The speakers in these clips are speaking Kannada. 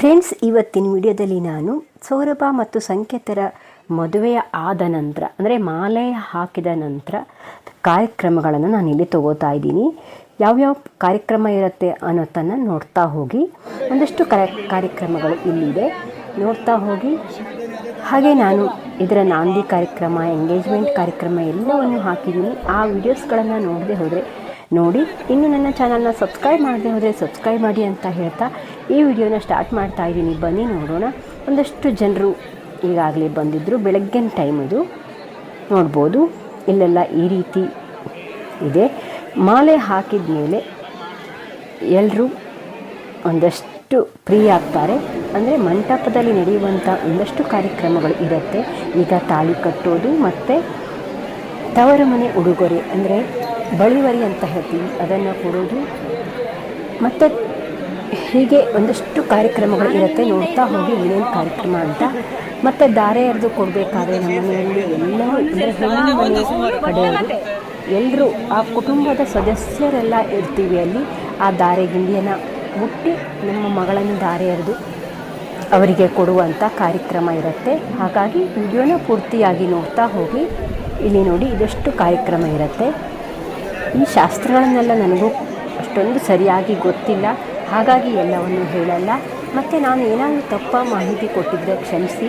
ಫ್ರೆಂಡ್ಸ್, ಇವತ್ತಿನ ವಿಡಿಯೋದಲ್ಲಿ ನಾನು ಸೌರಭ ಮತ್ತು ಸಂಕೇತರ ಮದುವೆಯ ಆದ ನಂತರ ಅಂದರೆ ಮಾಲೆ ಹಾಕಿದ ನಂತರ ಕಾರ್ಯಕ್ರಮಗಳನ್ನು ನಾನಿಲ್ಲಿ ತಗೋತಾ ಇದ್ದೀನಿ. ಯಾವ್ಯಾವ ಕಾರ್ಯಕ್ರಮ ಇರುತ್ತೆ ಅನ್ನೋದನ್ನು ನೋಡ್ತಾ ಹೋಗಿ. ಒಂದಷ್ಟು ಕಾರ್ಯಕ್ರಮಗಳು ಇಲ್ಲಿದೆ, ನೋಡ್ತಾ ಹೋಗಿ. ಹಾಗೆ ನಾನು ಇದರ ನಾಂದಿ ಕಾರ್ಯಕ್ರಮ, ಎಂಗೇಜ್ಮೆಂಟ್ ಕಾರ್ಯಕ್ರಮ ಎಲ್ಲವನ್ನು ಹಾಕಿದ್ದೀನಿ. ಆ ವಿಡಿಯೋಸ್ಗಳನ್ನು ನೋಡದೆ ಹೋದರೆ ನೋಡಿ. ಇನ್ನು ನನ್ನ ಚಾನಲ್ನ ಸಬ್ಸ್ಕ್ರೈಬ್ ಮಾಡದೆ ಹೋದರೆ ಸಬ್ಸ್ಕ್ರೈಬ್ ಮಾಡಿ ಅಂತ ಹೇಳ್ತಾ ಈ ವಿಡಿಯೋನ ಸ್ಟಾರ್ಟ್ ಮಾಡ್ತಾ ಇದ್ದೀನಿ. ಬನ್ನಿ ನೋಡೋಣ. ಒಂದಷ್ಟು ಜನರು ಈಗಾಗಲೇ ಬಂದಿದ್ದರು. ಬೆಳಗ್ಗಿನ ಟೈಮ್ ಇದು ನೋಡ್ಬೋದು. ಇಲ್ಲೆಲ್ಲ ಈ ರೀತಿ ಇದೆ. ಮಾಲೆ ಹಾಕಿದ ಮೇಲೆ ಎಲ್ಲರೂ ಒಂದಷ್ಟು ಫ್ರೀ ಆಗ್ತಾರೆ. ಅಂದರೆ ಮಂಟಪದಲ್ಲಿ ನಡೆಯುವಂಥ ಒಂದಷ್ಟು ಕಾರ್ಯಕ್ರಮಗಳು ಇರುತ್ತೆ. ಈಗ ತಾಳಿ ಕಟ್ಟೋದು ಮತ್ತು ತವರ ಮನೆ ಉಡುಗೊರೆ ಅಂದರೆ ಬಳಿವರಿ ಅಂತ ಹೇಳ್ತೀವಿ, ಅದನ್ನು ಕೊಡೋದು, ಮತ್ತು ಹೀಗೆ ಒಂದಷ್ಟು ಕಾರ್ಯಕ್ರಮಗಳು ಇರುತ್ತೆ. ನೋಡ್ತಾ ಹೋಗಿ ಏನೇನು ಕಾರ್ಯಕ್ರಮ ಅಂತ. ಮತ್ತು ದಾರೆ ಎರೆದು ಕೊಡಬೇಕಾದ್ರೆ ನಮ್ಮ ಮನೆಯಲ್ಲಿ ಎಲ್ಲರೂ ಅಂದರೆ ಹೆಣ್ಣು ಮನೆ ಕಡೆಯವರು ಎಲ್ಲರೂ ಆ ಕುಟುಂಬದ ಸದಸ್ಯರೆಲ್ಲ ಇರ್ತೀವಿ ಅಲ್ಲಿ. ಆ ದಾರೆ ಗಿಂಡಿಯನ್ನು ಮುಟ್ಟಿ ನಮ್ಮ ಮಗಳನ್ನು ದಾರೆ ಎರೆದು ಅವರಿಗೆ ಕೊಡುವಂಥ ಕಾರ್ಯಕ್ರಮ ಇರುತ್ತೆ. ಹಾಗಾಗಿ ವಿಡಿಯೋನ ಪೂರ್ತಿಯಾಗಿ ನೋಡ್ತಾ ಹೋಗಿ. ಇಲ್ಲಿ ನೋಡಿ, ಇದೆಷ್ಟು ಕಾರ್ಯಕ್ರಮ ಇರುತ್ತೆ. ಈ ಶಾಸ್ತ್ರಗಳನ್ನೆಲ್ಲ ನನಗೂ ಅಷ್ಟೊಂದು ಸರಿಯಾಗಿ ಗೊತ್ತಿಲ್ಲ, ಹಾಗಾಗಿ ಎಲ್ಲವನ್ನು ಹೇಳಲ್ಲ. ಮತ್ತು ನಾನು ಏನಾದರೂ ತಪ್ಪ ಮಾಹಿತಿ ಕೊಟ್ಟಿದ್ದರೆ ಕ್ಷಮಿಸಿ.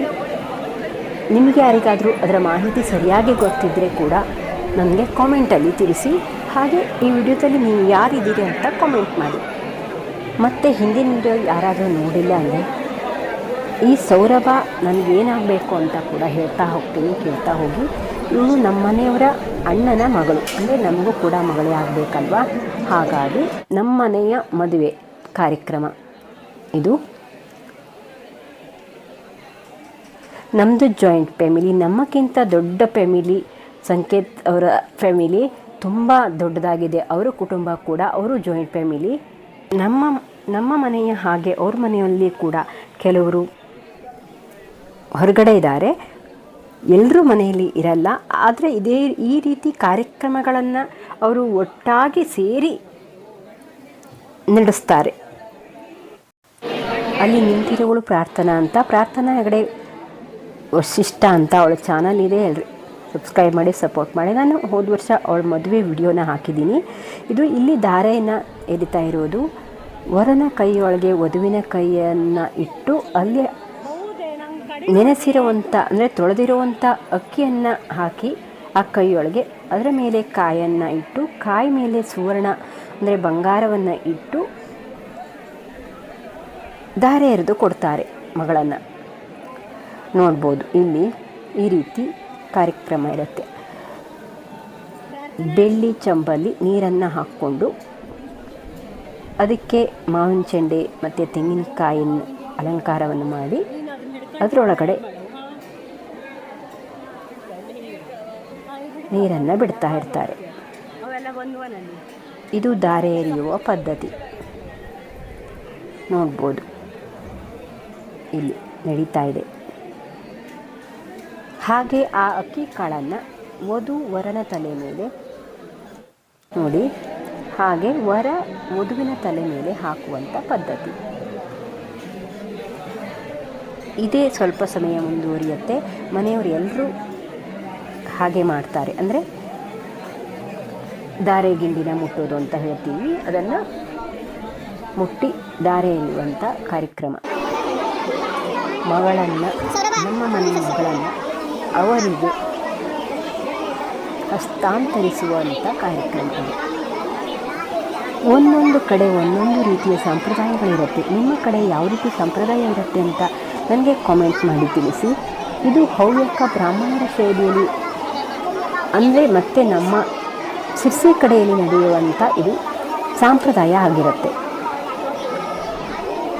ನಿಮಗೆ ಯಾರಿಗಾದರೂ ಅದರ ಮಾಹಿತಿ ಸರಿಯಾಗಿ ಗೊತ್ತಿದ್ದರೆ ಕೂಡ ನನಗೆ ಕಾಮೆಂಟಲ್ಲಿ ತಿಳಿಸಿ. ಹಾಗೆ ಈ ವಿಡಿಯೋದಲ್ಲಿ ನೀವು ಯಾರಿದ್ದೀರಿ ಅಂತ ಕಾಮೆಂಟ್ ಮಾಡಿ. ಮತ್ತು ಹಿಂದಿನ ವಿಡಿಯೋ ಯಾರಾದರೂ ನೋಡಿಲ್ಲ ಅಂದರೆ ಈ ಸೌರಭ ನನಗೇನಾಗಬೇಕು ಅಂತ ಕೂಡ ಹೇಳ್ತಾ ಹೋಗ್ತೀನಿ, ಕೇಳ್ತಾ ಹೋಗಿ. ಇವನು ನಮ್ಮ ಮನೆಯವರ ಅಣ್ಣನ ಮಗಳು, ಅಂದರೆ ನಮಗೂ ಕೂಡ ಮಗಳೇ ಆಗಬೇಕಲ್ವ. ಹಾಗಾಗಿ ನಮ್ಮ ಮನೆಯ ಮದುವೆ ಕಾರ್ಯಕ್ರಮ ಇದು. ನಮ್ಮದು ಜಾಯಿಂಟ್ ಫ್ಯಾಮಿಲಿ. ನಮ್ಮಕ್ಕಿಂತ ದೊಡ್ಡ ಫ್ಯಾಮಿಲಿ ಸಂಕೇತ್ ಅವರ ಫ್ಯಾಮಿಲಿ ತುಂಬ ದೊಡ್ಡದಾಗಿದೆ. ಅವರ ಕುಟುಂಬ ಕೂಡ, ಅವರು ಜಾಯಿಂಟ್ ಫ್ಯಾಮಿಲಿ. ನಮ್ಮ ಮನೆಯ ಹಾಗೆ ಅವ್ರ ಮನೆಯಲ್ಲಿ ಕೂಡ ಕೆಲವರು ಹೊರಗಡೆ ಇದ್ದಾರೆ. ಎಲ್ಲರೂ ಮನೆಯಲ್ಲಿ ಇರಲ್ಲ. ಆದರೆ ಈ ರೀತಿ ಕಾರ್ಯಕ್ರಮಗಳನ್ನು ಅವರು ಒಟ್ಟಾಗಿ ಸೇರಿ ನಡೆಸ್ತಾರೆ. ಅಲ್ಲಿ ನಿಂತಿರೋಳು ಪ್ರಾರ್ಥನಾ ಅಂತ. ಪ್ರಾರ್ಥನಾ ಹೆಗಡೆ ವಶಿಷ್ಠ ಅಂತ ಅವಳ ಚಾನಲ್ ಇದೆ. ಎಲ್ಲರೂ ಸಬ್ಸ್ಕ್ರೈಬ್ ಮಾಡಿ, ಸಪೋರ್ಟ್ ಮಾಡಿ. ನಾನು ಹೋದ ವರ್ಷ ಅವಳ ಮದುವೆ ವಿಡಿಯೋನ ಹಾಕಿದ್ದೀನಿ. ಇದು ಇಲ್ಲಿ ದಾರೆಯನ್ನು ಎರಿತಾ ಇರೋದು. ವರನ ಕೈಯೊಳಗೆ ವಧುವಿನ ಕೈಯನ್ನು ಇಟ್ಟು ಅಲ್ಲಿ ನೆನೆಸಿರುವಂಥ ಅಂದರೆ ತೊಳೆದಿರುವಂಥ ಅಕ್ಕಿಯನ್ನು ಹಾಕಿ ಆ ಕೈಯೊಳಗೆ ಅದರ ಮೇಲೆ ಕಾಯನ್ನು ಇಟ್ಟು, ಕಾಯಿ ಮೇಲೆ ಸುವರ್ಣ ಅಂದರೆ ಬಂಗಾರವನ್ನು ಇಟ್ಟು ದಾರೆ ಎರೆದು ಕೊಡ್ತಾರೆ ಮಗಳನ್ನು. ನೋಡ್ಬೋದು ಇಲ್ಲಿ ಈ ರೀತಿ ಕಾರ್ಯಕ್ರಮ ಇರುತ್ತೆ. ಬೆಳ್ಳಿ ಚಂಬಲ್ಲಿ ನೀರನ್ನು ಹಾಕ್ಕೊಂಡು ಅದಕ್ಕೆ ಮಾವಿನ ಚೆಂಡೆ ಮತ್ತು ತೆಂಗಿನಕಾಯಿನ ಅಲಂಕಾರವನ್ನು ಮಾಡಿ ಅದರೊಳಗಡೆ ನೀರನ್ನು ಬಿಡ್ತಾ ಇರ್ತಾರೆ. ಇದು ದಾರೆ ಎರೆಯುವ ಪದ್ಧತಿ. ನೋಡ್ಬೋದು ಇಲ್ಲಿ ನಡೀತಾ ಇದೆ. ಹಾಗೆ ಆ ಅಕ್ಕಿ ಕಾಳನ್ನು ವಧುವರನ ತಲೆ ಮೇಲೆ ನೋಡಿ, ಹಾಗೆ ವಧುವಿನ ತಲೆ ಮೇಲೆ ಹಾಕುವಂಥ ಪದ್ಧತಿ. ಇದೇ ಸ್ವಲ್ಪ ಸಮಯ ಮುಂದುವರಿಯುತ್ತೆ. ಮನೆಯವರು ಎಲ್ಲರೂ ಹಾಗೆ ಮಾಡ್ತಾರೆ. ಅಂದರೆ ದಾರೆ ಗಿಂಡಿನ ಮುಟ್ಟೋದು ಅಂತ ಹೇಳ್ತೀವಿ, ಅದನ್ನು ಮುಟ್ಟಿ ದಾರೆ ಎಳೆಯುವಂಥ ಕಾರ್ಯಕ್ರಮ. ಮಗಳನ್ನು, ನಮ್ಮ ಮನೆಯ ಮಗಳನ್ನು ಅವರಿಗೆ ಹಸ್ತಾಂತರಿಸುವಂಥ ಕಾರ್ಯಕ್ರಮ. ಒಂದೊಂದು ಕಡೆ ಒಂದೊಂದು ರೀತಿಯ ಸಂಪ್ರದಾಯಗಳಿರುತ್ತೆ. ನಿಮ್ಮ ಕಡೆ ಯಾವ ರೀತಿ ಸಂಪ್ರದಾಯ ಇರುತ್ತೆ ಅಂತ ನನಗೆ ಕಾಮೆಂಟ್ ಮಾಡಿ ತಿಳಿಸಿ. ಇದು ಹವ್ಯಕ ಬ್ರಾಹ್ಮಣರ ಶೈಲಿಯಲ್ಲಿ ಅಂದರೆ ಮತ್ತೆ ನಮ್ಮ ಸಿರ್ಸಿ ಕಡೆಯಲ್ಲಿ ನಡೆಯುವಂಥ ಇದು ಸಂಪ್ರದಾಯ ಆಗಿರುತ್ತೆ.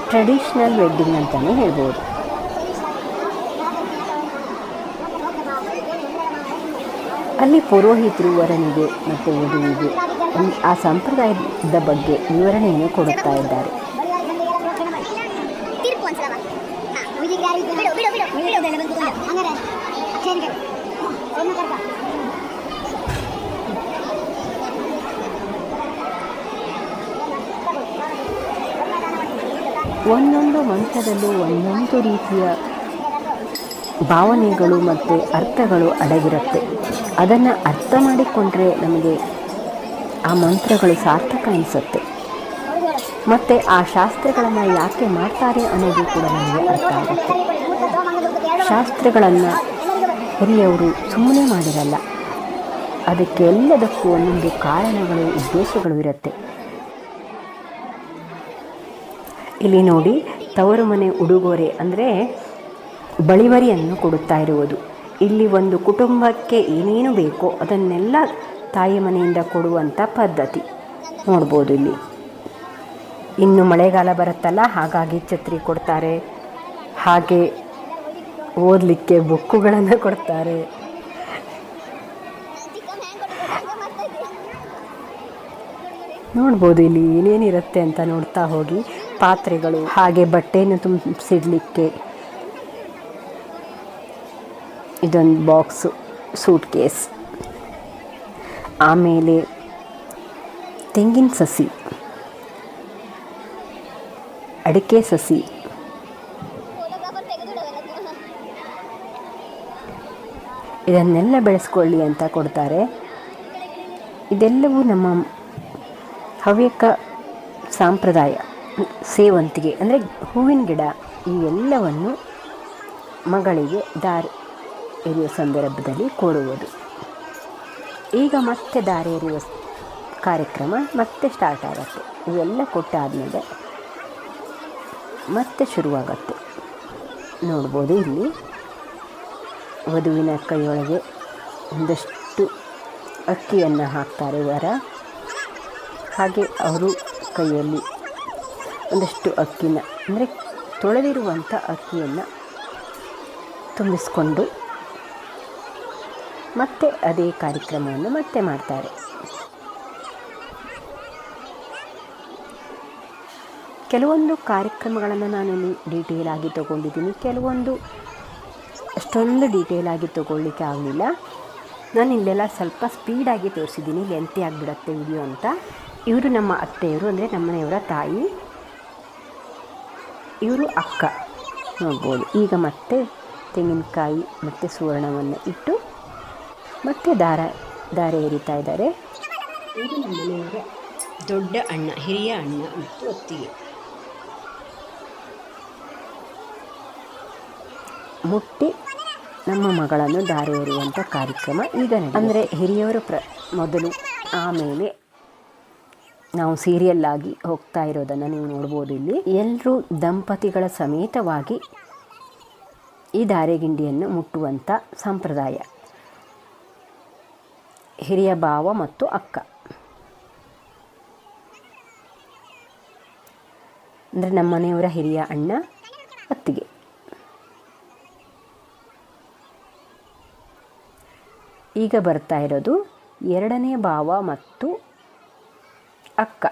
ಟ್ರೆಡಿಷ್ನಲ್ ವೆಡ್ಡಿಂಗ್ ಅಂತಲೇ ಹೇಳ್ಬೋದು. ಅಲ್ಲಿ ಪುರೋಹಿತರು ವರನಿಗೆ ಮತ್ತು ವಧುವಿಗೆ ಆ ಸಂಪ್ರದಾಯದ ಬಗ್ಗೆ ವಿವರಣೆಯನ್ನು ಕೊಡುತ್ತಾ ಇದ್ದಾರೆ. ಒಂದೊಂದು ಮಂತ್ರದಲ್ಲೂ ಒಂದೊಂದು ರೀತಿಯ ಭಾವನೆಗಳು ಮತ್ತು ಅರ್ಥಗಳು ಅಡಗಿರುತ್ತೆ. ಅದನ್ನು ಅರ್ಥ ಮಾಡಿಕೊಂಡ್ರೆ ನಮಗೆ ಆ ಮಂತ್ರಗಳು ಸಾರ್ಥಕ ಅನಿಸುತ್ತೆ. ಮತ್ತು ಆ ಶಾಸ್ತ್ರಗಳನ್ನು ಯಾಕೆ ಮಾಡ್ತಾರೆ ಅನ್ನೋದು ಕೂಡ ನಮಗೆ ಅರ್ಥ ಆಗುತ್ತೆ. ಶಾಸ್ತ್ರಗಳನ್ನು ಹಿರಿಯವರು ಸುಮ್ಮನೆ ಮಾಡಿರಲ್ಲ, ಅದಕ್ಕೆ ಎಲ್ಲದಕ್ಕೂ ಒಂದೊಂದು ಕಾರಣಗಳು, ಉದ್ದೇಶಗಳು ಇರುತ್ತೆ. ಇಲ್ಲಿ ನೋಡಿ, ತವರು ಮನೆ ಉಡುಗೊರೆ ಅಂದರೆ ಬಳಿವರಿಯನ್ನು ಕೊಡುತ್ತಾ ಇರುವುದು. ಇಲ್ಲಿ ಒಂದು ಕುಟುಂಬಕ್ಕೆ ಏನೇನು ಬೇಕೋ ಅದನ್ನೆಲ್ಲ ತಾಯಿ ಮನೆಯಿಂದ ಕೊಡುವಂಥ ಪದ್ಧತಿ ನೋಡ್ಬೋದು ಇಲ್ಲಿ. ಇನ್ನು ಮಳೆಗಾಲ ಬರುತ್ತಲ್ಲ, ಹಾಗಾಗಿ ಛತ್ರಿ ಕೊಡ್ತಾರೆ, ಹಾಗೆ ಓದಲಿಕ್ಕೆ ಬುಕ್ಕುಗಳನ್ನು ಕೊಡ್ತಾರೆ. ನೋಡ್ಬೋದು ಇಲ್ಲಿ ಏನೇನಿರುತ್ತೆ ಅಂತ ನೋಡ್ತಾ ಹೋಗಿ. ಪಾತ್ರೆಗಳು, ಹಾಗೆ ಬಟ್ಟೆಯನ್ನು ತುಂಬಿಸಿಡ್ಲಿಕ್ಕೆ ಇದೊಂದು ಬಾಕ್ಸು, ಸೂಟ್ ಕೇಸ್, ಆಮೇಲೆ ತೆಂಗಿನ ಸಸಿ, ಅಡಿಕೆ ಸಸಿ, ಇದನ್ನೆಲ್ಲ ಬೆಳೆಸ್ಕೊಳ್ಳಿ ಅಂತ ಕೊಡ್ತಾರೆ. ಇದೆಲ್ಲವೂ ನಮ್ಮ ಹವ್ಯಕ ಸಂಪ್ರದಾಯ. ಸೇವಂತಿಗೆ ಅಂದರೆ ಹೂವಿನ ಗಿಡ, ಈ ಎಲ್ಲವನ್ನು ಮಗಳಿಗೆ ದಾರಿ ಎರೆಯುವ ಸಂದರ್ಭದಲ್ಲಿ ಕೊಡುವುದು. ಈಗ ಮತ್ತೆ ದಾರಿ ಎರೆಯುವ ಕಾರ್ಯಕ್ರಮ ಮತ್ತೆ ಸ್ಟಾರ್ಟ್ ಆಗುತ್ತೆ. ಇವೆಲ್ಲ ಕೊಟ್ಟಾದಮೇಲೆ ಮತ್ತೆ ಶುರುವಾಗತ್ತೆ. ನೋಡ್ಬೋದು ಇಲ್ಲಿ ವಧುವಿನ ಕೈಯೊಳಗೆ ಒಂದಷ್ಟು ಅಕ್ಕಿಯನ್ನು ಹಾಕ್ತಾರೆ ವರ, ಹಾಗೆ ಅವರು ಕೈಯಲ್ಲಿ ಒಂದಷ್ಟು ಅಕ್ಕಿನ ಅಂದರೆ ತೊಳೆದಿರುವಂಥ ಅಕ್ಕಿಯನ್ನು ತುಂಬಿಸ್ಕೊಂಡು ಮತ್ತೆ ಅದೇ ಕಾರ್ಯಕ್ರಮವನ್ನು ಮತ್ತೆ ಮಾಡ್ತಾರೆ. ಕೆಲವೊಂದು ಕಾರ್ಯಕ್ರಮಗಳನ್ನು ನಾನಿಲ್ಲಿ ಡೀಟೇಲ್ ಆಗಿ ತೊಗೊಂಡಿದ್ದೀನಿ, ಕೆಲವೊಂದು ಅಷ್ಟೊಂದು ಡೀಟೇಲ್ ಆಗಿ ತೊಗೊಳ್ಳಿಕ್ಕೆ ಆಗಲಿಲ್ಲ. ನಾನು ಇಲ್ಲೆಲ್ಲ ಸ್ವಲ್ಪ ಸ್ಪೀಡಾಗಿ ತೋರಿಸಿದ್ದೀನಿ, ಲೆಂತಿ ಆಗಿಬಿಡತ್ತೆ ವಿಡಿಯೋ ಅಂತ. ಇವರು ನಮ್ಮ ಅತ್ತೆಯವರು, ಅಂದರೆ ನಮ್ಮನೆಯವರ ತಾಯಿ, ಇವರು ಅಕ್ಕ. ನೋಡ್ಬೋದು ಈಗ ಮತ್ತೆ ತೆಂಗಿನಕಾಯಿ ಮತ್ತು ಸುವರ್ಣವನ್ನು ಇಟ್ಟು ಮತ್ತೆ ದಾರೆ ಎರಿತಾ ಇದ್ದಾರೆ. ಇದು ನಮ್ಮನೆಯವರ ದೊಡ್ಡ ಅಣ್ಣ, ಹಿರಿಯ ಅಣ್ಣ ಮತ್ತು ಅತ್ತಿಗೆ. ಮುಟ್ಟಿ ನಮ್ಮ ಮಗಳನ್ನು ದಾರೆ ಎರೆಯುವಂಥ ಕಾರ್ಯಕ್ರಮ ಈಗ ಅಂದರೆ ಹಿರಿಯವರು ಮೊದಲು, ಆಮೇಲೆ ನಾವು ಸೀರಿಯಲ್ ಆಗಿ ಹೋಗ್ತಾ ಇರೋದನ್ನು ನೀವು ನೋಡ್ಬೋದು. ಇಲ್ಲಿ ಎಲ್ಲರೂ ದಂಪತಿಗಳ ಸಮೇತವಾಗಿ ಈ ದಾರೆಗಿಂಡಿಯನ್ನು ಮುಟ್ಟುವಂಥ ಸಂಪ್ರದಾಯ. ಹಿರಿಯ ಭಾವ ಮತ್ತು ಅಕ್ಕ, ಅಂದರೆ ನಮ್ಮನೆಯವರ ಹಿರಿಯ ಅಣ್ಣ, ಅತ್ತಿಗೆ. ಈಗ ಬರ್ತಾ ಇರೋದು ಎರಡನೇ ಭಾವ ಮತ್ತು ಅಕ್ಕ,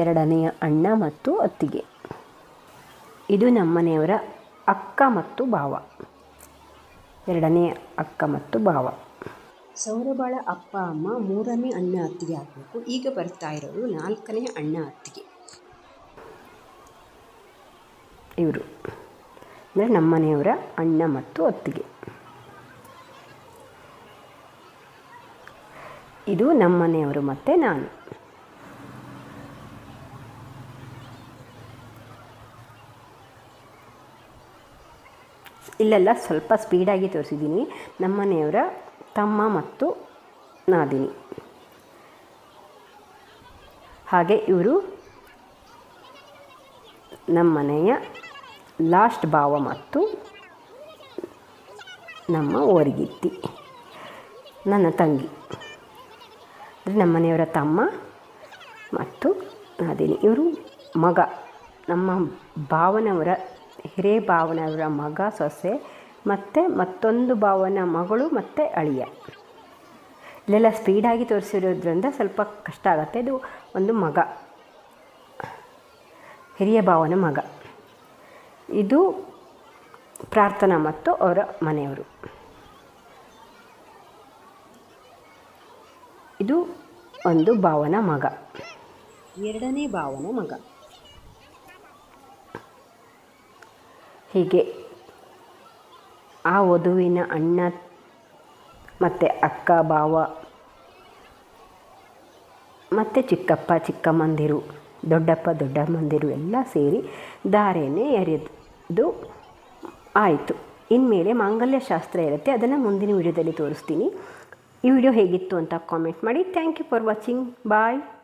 ಎರಡನೆಯ ಅಣ್ಣ ಮತ್ತು ಅತ್ತಿಗೆ. ಇದು ನಮ್ಮನೆಯವರ ಅಕ್ಕ ಮತ್ತು ಭಾವ, ಎರಡನೇ ಅಕ್ಕ ಮತ್ತು ಭಾವ. ಸೌರಬಾಳ ಅಪ್ಪ ಅಮ್ಮ, ಮೂರನೇ ಅಣ್ಣ ಅತ್ತಿಗೆ ಆಗಬೇಕು. ಈಗ ಬರ್ತಾ ಇರೋದು ನಾಲ್ಕನೇ ಅಣ್ಣ ಅತ್ತಿಗೆ. ಇವರು ಅಂದರೆ ನಮ್ಮನೆಯವರ ಅಣ್ಣ ಮತ್ತು ಅತ್ತಿಗೆ. ಇದು ನಮ್ಮನೆಯವರು ಮತ್ತು ನಾನು. ಇಲ್ಲೆಲ್ಲ ಸ್ವಲ್ಪ ಸ್ಪೀಡಾಗಿ ತೋರಿಸಿದ್ದೀನಿ. ನಮ್ಮನೆಯವರ ತಮ್ಮ ಮತ್ತು ನಾದಿನಿ. ಹಾಗೆ ಇವರು ನಮ್ಮನೆಯ ಲಾಸ್ಟ್ ಭಾವ ಮತ್ತು ನಮ್ಮ ಓರಿಗಿತ್ತಿ, ನನ್ನ ತಂಗಿ. ನಮ್ಮನೆಯವರ ತಮ್ಮ ಮತ್ತು ನಾದಿನಿ. ಇವರು ಮಗ, ನಮ್ಮ ಭಾವನವರ ಹಿರೇ ಭಾವನವರ ಮಗ, ಸೊಸೆ, ಮತ್ತು ಮತ್ತೊಂದು ಭಾವನ ಮಗಳು ಮತ್ತು ಅಳಿಯ. ಇಲ್ಲೆಲ್ಲ ಸ್ಪೀಡಾಗಿ ತೋರಿಸಿರೋದ್ರಿಂದ ಸ್ವಲ್ಪ ಕಷ್ಟ ಆಗುತ್ತೆ. ಇದು ಒಂದು ಮಗ, ಹಿರಿಯ ಭಾವನ ಮಗ. ಇದು ಪ್ರಾರ್ಥನಾ ಮತ್ತು ಅವರ ಮನೆಯವರು. ಇದು ಒಂದು ಭಾವನ ಮಗ. ಎರಡನೇ ಭಾವನ ಮಗ. ಹೀಗೆ ಆ ವಧುವಿನ ಅಣ್ಣ ಮತ್ತು ಅಕ್ಕ ಭಾವ ಮತ್ತು ಚಿಕ್ಕಪ್ಪ ಚಿಕ್ಕಮ್ಮಂದಿರು ದೊಡ್ಡಪ್ಪ ದೊಡ್ಡಮ್ಮಂದಿರು ಎಲ್ಲ ಸೇರಿ ಧಾರೆಯನ್ನೇ ಎರೆದು ಆಯಿತು. ಇನ್ಮೇಲೆ ಮಾಂಗಲ್ಯ ಶಾಸ್ತ್ರ ಇರುತ್ತೆ, ಅದನ್ನು ಮುಂದಿನ ವಿಡಿಯೋದಲ್ಲಿ ತೋರಿಸ್ತೀನಿ. ಈ ವಿಡಿಯೋ ಹೇಗಿತ್ತು ಅಂತ ಕಾಮೆಂಟ್ ಮಾಡಿ. Thank you for watching. Bye.